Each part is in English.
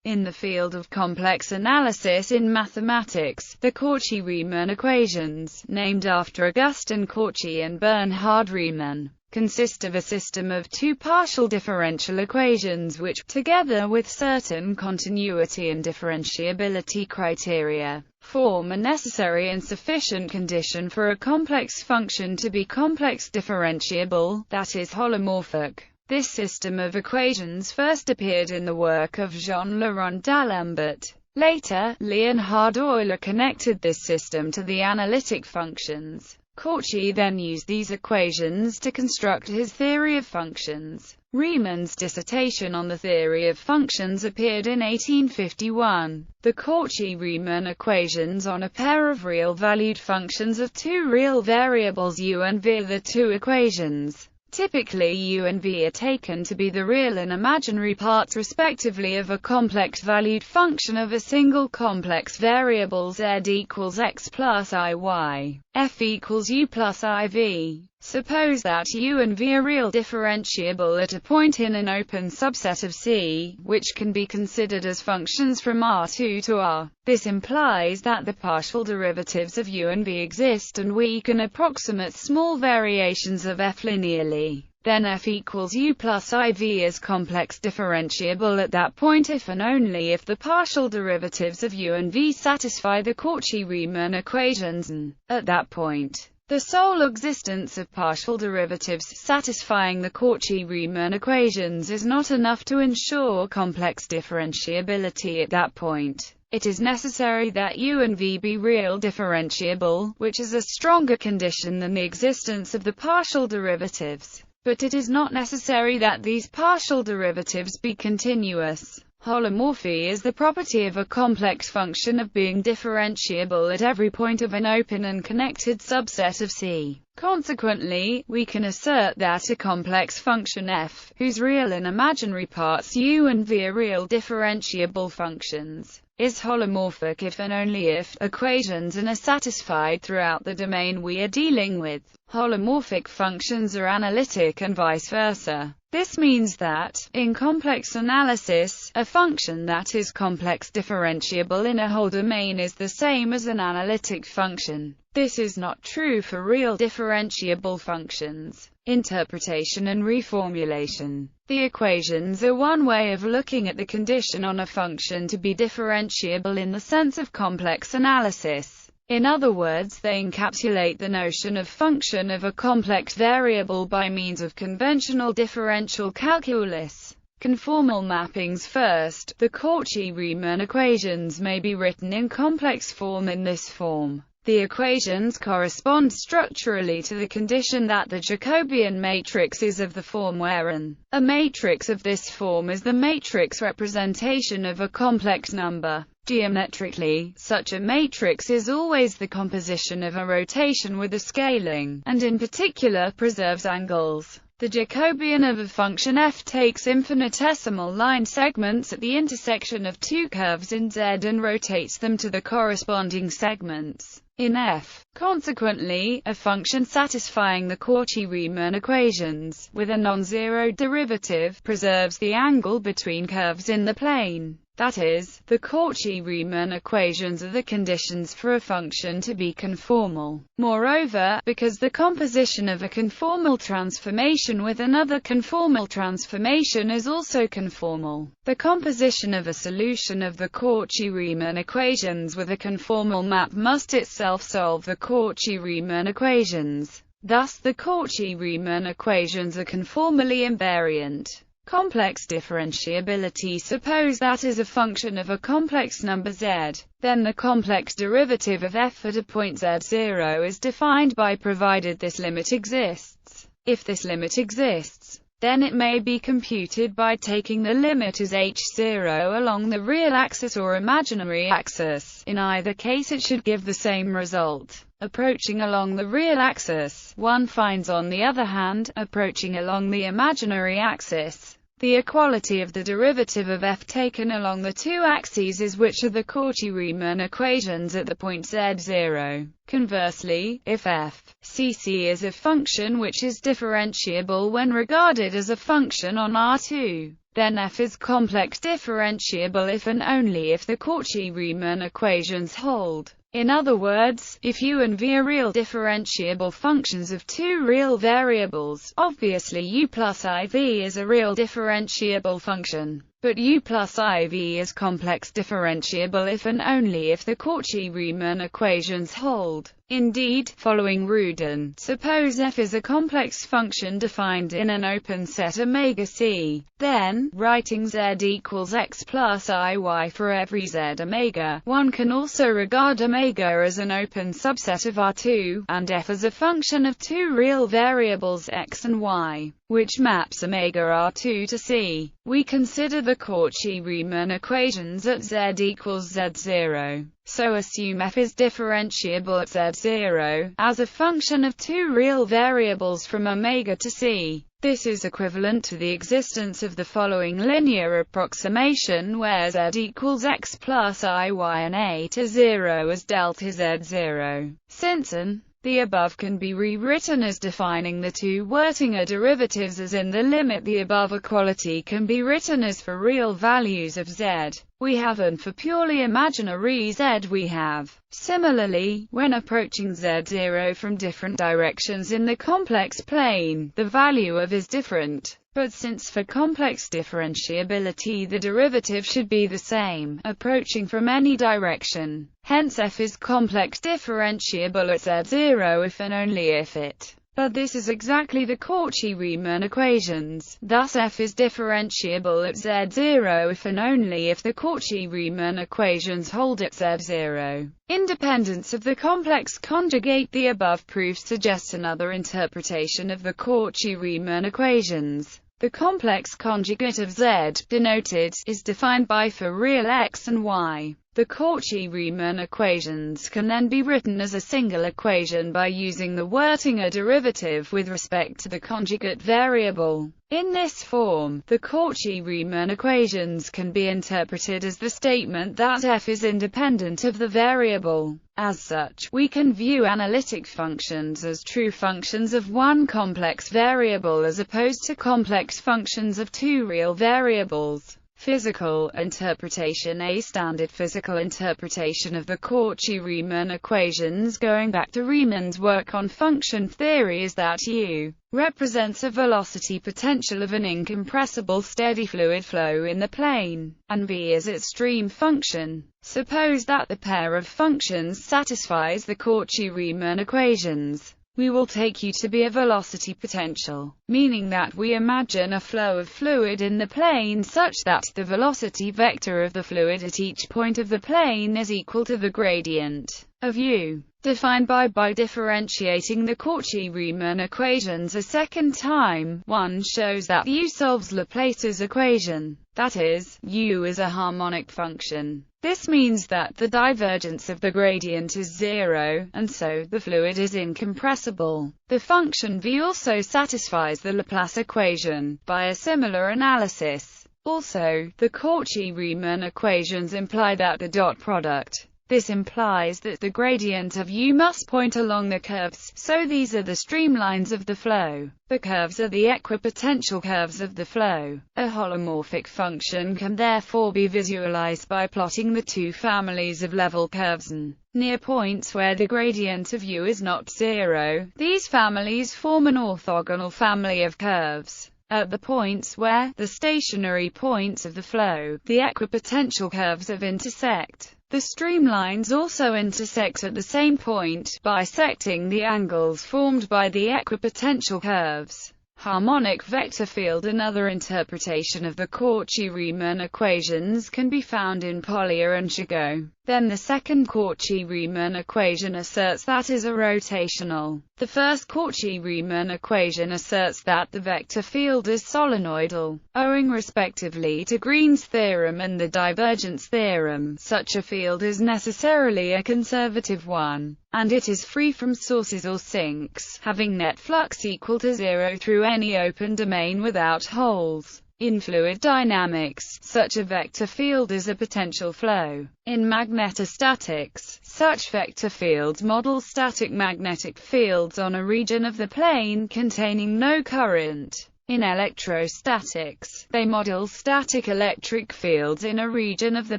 In the field of complex analysis in mathematics, the Cauchy-Riemann equations, named after Augustin Cauchy and Bernhard Riemann, consist of a system of two partial differential equations which, together with certain continuity and differentiability criteria, form a necessary and sufficient condition for a complex function to be complex differentiable, that is holomorphic. This system of equations first appeared in the work of Jean-Laurent d'Alembert. Later, Leonhard Euler connected this system to the analytic functions. Cauchy then used these equations to construct his theory of functions. Riemann's dissertation on the theory of functions appeared in 1851. The Cauchy-Riemann equations on a pair of real-valued functions of two real variables u and v are the two equations. Typically u and v are taken to be the real and imaginary parts respectively of a complex-valued function of a single complex variable z equals x plus iy, f equals u plus iv. Suppose that u and v are real differentiable at a point in an open subset of C, which can be considered as functions from R2 to R. This implies that the partial derivatives of u and v exist and we can approximate small variations of f linearly. Then f equals u plus iv is complex differentiable at that point if and only if the partial derivatives of u and v satisfy the Cauchy-Riemann equations, and, at that point, the sole existence of partial derivatives satisfying the Cauchy-Riemann equations is not enough to ensure complex differentiability at that point. It is necessary that u and v be real differentiable, which is a stronger condition than the existence of the partial derivatives. But it is not necessary that these partial derivatives be continuous. Holomorphy is the property of a complex function of being differentiable at every point of an open and connected subset of C. Consequently, we can assert that a complex function f, whose real and imaginary parts u and v are real differentiable functions, is holomorphic if and only if equations are satisfied throughout the domain we are dealing with. Holomorphic functions are analytic and vice versa. This means that, in complex analysis, a function that is complex differentiable in a whole domain is the same as an analytic function. This is not true for real differentiable functions. Interpretation and reformulation. The equations are one way of looking at the condition on a function to be differentiable in the sense of complex analysis. In other words, they encapsulate the notion of function of a complex variable by means of conventional differential calculus. Conformal mappings first. The Cauchy-Riemann equations may be written in complex form in this form. The equations correspond structurally to the condition that the Jacobian matrix is of the form wherein a matrix of this form is the matrix representation of a complex number. Geometrically, such a matrix is always the composition of a rotation with a scaling, and in particular preserves angles. The Jacobian of a function f takes infinitesimal line segments at the intersection of two curves in Z and rotates them to the corresponding segments in f. Consequently, a function satisfying the Cauchy-Riemann equations, with a non-zero derivative, preserves the angle between curves in the plane. That is, the Cauchy-Riemann equations are the conditions for a function to be conformal. Moreover, because the composition of a conformal transformation with another conformal transformation is also conformal, the composition of a solution of the Cauchy-Riemann equations with a conformal map must itself solve the Cauchy-Riemann equations. Thus the Cauchy-Riemann equations are conformally invariant. Complex differentiability. Suppose that is a function of a complex number z. Then the complex derivative of f at a point z0 is defined by provided this limit exists. If this limit exists, then it may be computed by taking the limit as h0 along the real axis or imaginary axis. In either case it should give the same result. Approaching along the real axis, one finds on the other hand, approaching along the imaginary axis, the equality of the derivative of f taken along the two axes is which are the Cauchy-Riemann equations at the point z0. Conversely, if f, cc is a function which is differentiable when regarded as a function on R2, then f is complex differentiable if and only if the Cauchy-Riemann equations hold. In other words, if u and v are real differentiable functions of two real variables, obviously u plus iv is a real differentiable function. But u plus iv is complex differentiable if and only if the Cauchy-Riemann equations hold. Indeed, following Rudin, suppose f is a complex function defined in an open set omega C. Then, writing z equals x plus iy for every z omega, one can also regard omega as an open subset of R2, and f as a function of two real variables x and y, which maps omega R2 to C. We consider the Cauchy-Riemann equations at z equals z0. So assume f is differentiable at z0, as a function of two real variables from omega to C. This is equivalent to the existence of the following linear approximation where z equals x plus iy and a to 0 as delta z0. Since the above can be rewritten as defining the two Wirtinger derivatives as in the limit, the above equality can be written as for real values of z we have and for purely imaginary z we have. Similarly, when approaching z0 from different directions in the complex plane, the value of is different. But since for complex differentiability the derivative should be the same, approaching from any direction, hence f is complex differentiable at z0 if and only if it. But this is exactly the Cauchy-Riemann equations. Thus f is differentiable at z0 if and only if the Cauchy-Riemann equations hold at z0. Independence of the complex conjugate. The above proof suggests another interpretation of the Cauchy-Riemann equations. The complex conjugate of z, denoted, is defined by for real x and y. The Cauchy-Riemann equations can then be written as a single equation by using the Wirtinger derivative with respect to the conjugate variable. In this form, the Cauchy-Riemann equations can be interpreted as the statement that f is independent of the variable. As such, we can view analytic functions as true functions of one complex variable as opposed to complex functions of two real variables. Physical interpretation. A standard physical interpretation of the Cauchy-Riemann equations going back to Riemann's work on function theory is that U represents a velocity potential of an incompressible steady fluid flow in the plane, and V is its stream function. Suppose that the pair of functions satisfies the Cauchy-Riemann equations. We will take U to be a velocity potential, meaning that we imagine a flow of fluid in the plane such that the velocity vector of the fluid at each point of the plane is equal to the gradient of U. Defined by differentiating the Cauchy-Riemann equations a second time, one shows that U solves Laplace's equation. That is, U is a harmonic function. This means that the divergence of the gradient is zero, and so the fluid is incompressible. The function V also satisfies the Laplace equation, by a similar analysis. Also, the Cauchy-Riemann equations imply that the dot product. This implies that the gradient of U must point along the curves, so these are the streamlines of the flow. The curves are the equipotential curves of the flow. A holomorphic function can therefore be visualized by plotting the two families of level curves and near points where the gradient of U is not zero. These families form an orthogonal family of curves. At the points where, the stationary points of the flow, the equipotential curves of intersect. The streamlines also intersect at the same point, bisecting the angles formed by the equipotential curves. Harmonic vector field. Another interpretation of the Cauchy-Riemann equations can be found in Polya and Shigo. Then the second Cauchy-Riemann equation asserts that is a rotational. The first Cauchy-Riemann equation asserts that the vector field is solenoidal. Owing respectively to Green's theorem and the divergence theorem, such a field is necessarily a conservative one, and it is free from sources or sinks, having net flux equal to zero through any open domain without holes. In fluid dynamics, such a vector field is a potential flow. In magnetostatics, such vector fields model static magnetic fields on a region of the plane containing no current. In electrostatics, they model static electric fields in a region of the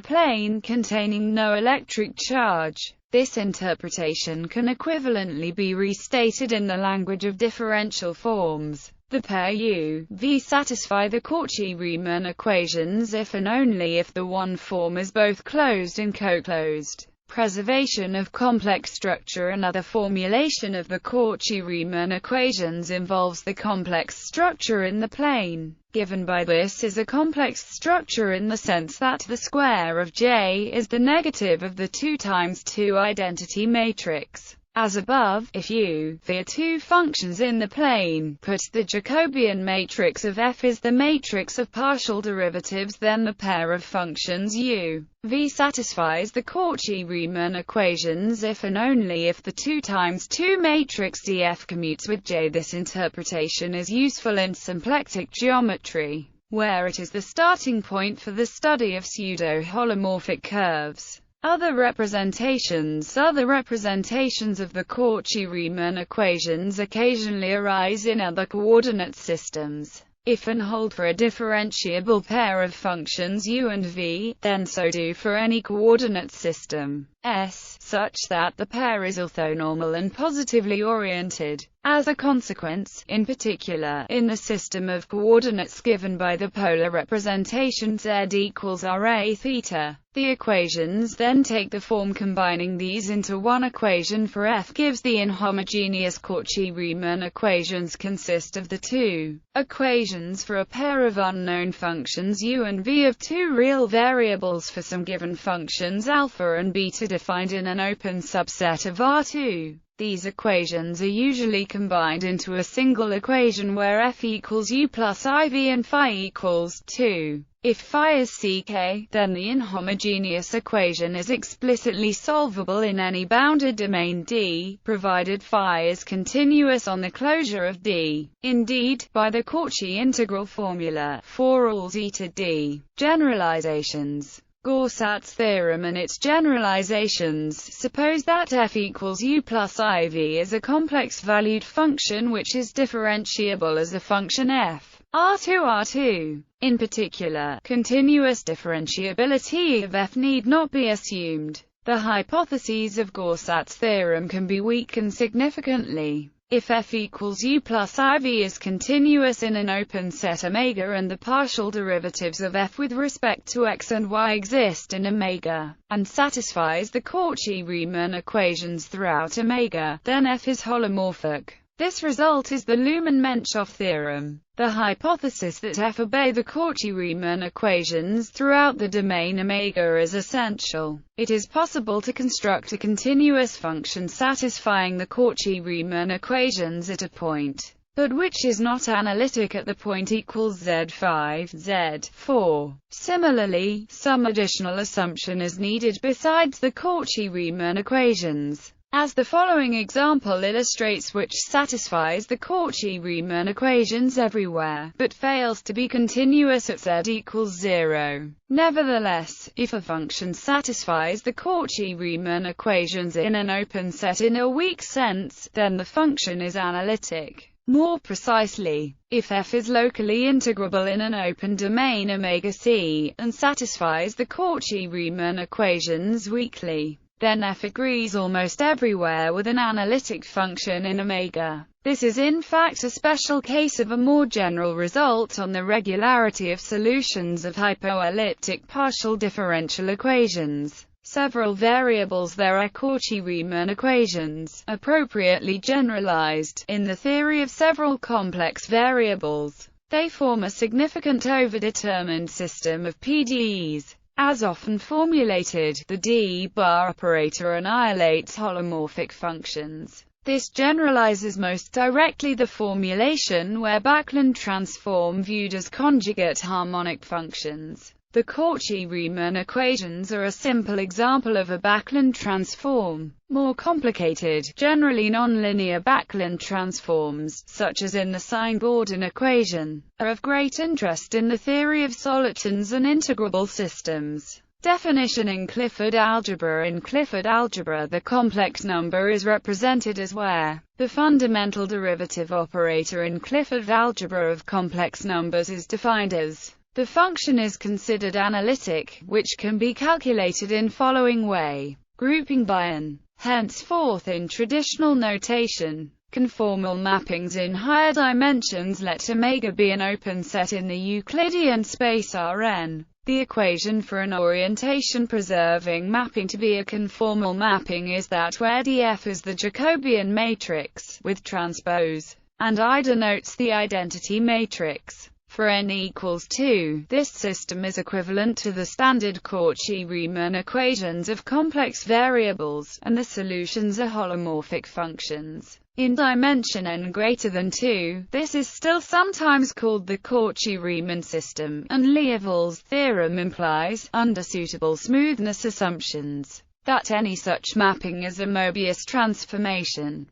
plane containing no electric charge. This interpretation can equivalently be restated in the language of differential forms. The pair U, V satisfy the Cauchy-Riemann equations if and only if the one form is both closed and co-closed. Preservation of complex structure. Another formulation of the Cauchy-Riemann equations involves the complex structure in the plane. Given by this is a complex structure in the sense that the square of J is the negative of the 2 times 2 identity matrix. As above, if U, V are two functions in the plane, put the Jacobian matrix of F is the matrix of partial derivatives, then the pair of functions U, V satisfies the Cauchy-Riemann equations if and only if the 2 times 2 matrix DF commutes with J. This interpretation is useful in symplectic geometry, where it is the starting point for the study of pseudo-holomorphic curves. Other representations of the Cauchy-Riemann equations occasionally arise in other coordinate systems. If and hold for a differentiable pair of functions U and V, then so do for any coordinate system S, such that the pair is orthonormal and positively oriented. As a consequence, in particular, in the system of coordinates given by the polar representation Z equals RA theta, the equations then take the form combining these into one equation for F gives the inhomogeneous Cauchy-Riemann equations consist of the two equations for a pair of unknown functions U and V of two real variables for some given functions alpha and beta defined in an open subset of R2. These equations are usually combined into a single equation where F equals U plus IV and phi equals 2. If phi is ck, then the inhomogeneous equation is explicitly solvable in any bounded domain D, provided phi is continuous on the closure of D. Indeed, by the Cauchy integral formula, for all zeta D. Generalizations. Gaussat's theorem and its generalizations suppose that f equals u plus iv is a complex-valued function which is differentiable as a function f. R2. In particular, continuous differentiability of f need not be assumed. The hypotheses of Gaussat's theorem can be weakened significantly. If f equals u plus iv is continuous in an open set omega and the partial derivatives of f with respect to x and y exist in omega, and satisfies the Cauchy-Riemann equations throughout omega, then f is holomorphic. This result is the Luhmann-Menschow theorem. The hypothesis that f obey the Cauchy-Riemann equations throughout the domain omega is essential. It is possible to construct a continuous function satisfying the Cauchy-Riemann equations at a point, but which is not analytic at the point equals z5, z4. Similarly, some additional assumption is needed besides the Cauchy-Riemann equations, as the following example illustrates, which satisfies the Cauchy-Riemann equations everywhere, but fails to be continuous at z equals 0. Nevertheless, if a function satisfies the Cauchy-Riemann equations in an open set in a weak sense, then the function is analytic. More precisely, if f is locally integrable in an open domain omega c, and satisfies the Cauchy-Riemann equations weakly, then f agrees almost everywhere with an analytic function in omega. This is in fact a special case of a more general result on the regularity of solutions of hypoelliptic partial differential equations. Several variables there are Cauchy-Riemann equations, appropriately generalized, in the theory of several complex variables. They form a significant overdetermined system of PDEs. As often formulated, the D-bar operator annihilates holomorphic functions. This generalizes most directly the formulation where Backlund transform viewed as conjugate harmonic functions. The Cauchy-Riemann equations are a simple example of a Backlund transform. More complicated, generally nonlinear Backlund transforms, such as in the sine-Gordon equation, are of great interest in the theory of solitons and integrable systems. Definition in Clifford algebra. In Clifford algebra, the complex number is represented as where the fundamental derivative operator in Clifford algebra of complex numbers is defined as the function is considered analytic, which can be calculated in following way: grouping by n. Henceforth, in traditional notation, conformal mappings in higher dimensions let omega be an open set in the Euclidean space Rn. The equation for an orientation-preserving mapping to be a conformal mapping is that where dF is the Jacobian matrix, with transpose, and I denotes the identity matrix. For n equals 2, this system is equivalent to the standard Cauchy-Riemann equations of complex variables, and the solutions are holomorphic functions. In dimension n greater than 2, this is still sometimes called the Cauchy-Riemann system, and Liouville's theorem implies, under suitable smoothness assumptions, that any such mapping is a Mobius transformation.